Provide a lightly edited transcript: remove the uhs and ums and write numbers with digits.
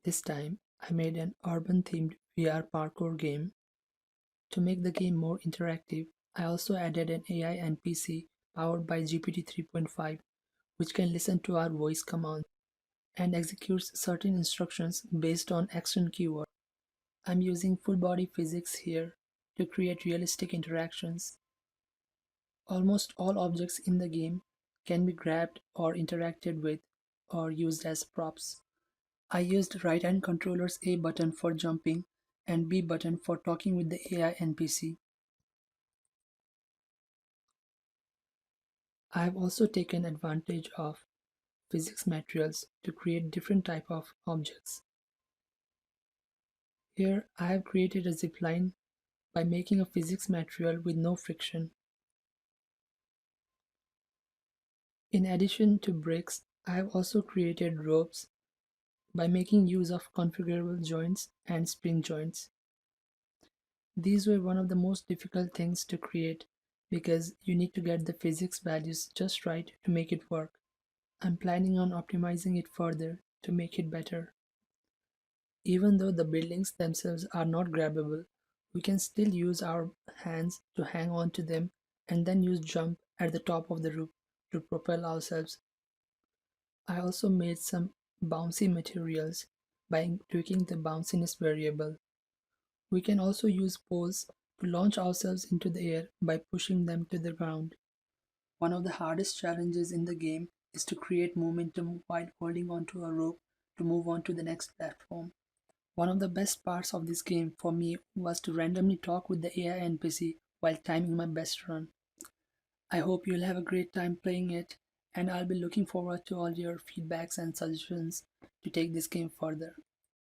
This time, I made an urban themed VR parkour game. To make the game more interactive, I also added an AI NPC powered by GPT 3.5, which can listen to our voice commands and executes certain instructions based on action keywords. I'm using full body physics here to create realistic interactions. Almost all objects in the game can be grabbed or interacted with or used as props. I used right hand controller's A button for jumping and B button for talking with the AI NPC. I have also taken advantage of physics materials to create different type of objects. Here I have created a zipline by making a physics material with no friction. In addition to bricks, I have also created ropes by making use of configurable joints and spring joints. These were one of the most difficult things to create because you need to get the physics values just right to make it work. I'm planning on optimizing it further to make it better. Even though the buildings themselves are not grabbable, we can still use our hands to hang on to them and then use jump at the top of the roof to propel ourselves. I also made some bouncy materials by tweaking the bounciness variable. We can also use poles to launch ourselves into the air by pushing them to the ground. One of the hardest challenges in the game is to create momentum while holding onto a rope to move on to the next platform. One of the best parts of this game for me was to randomly talk with the AI NPC while timing my best run. I hope you'll have a great time playing it, and I'll be looking forward to all your feedbacks and suggestions to take this game further.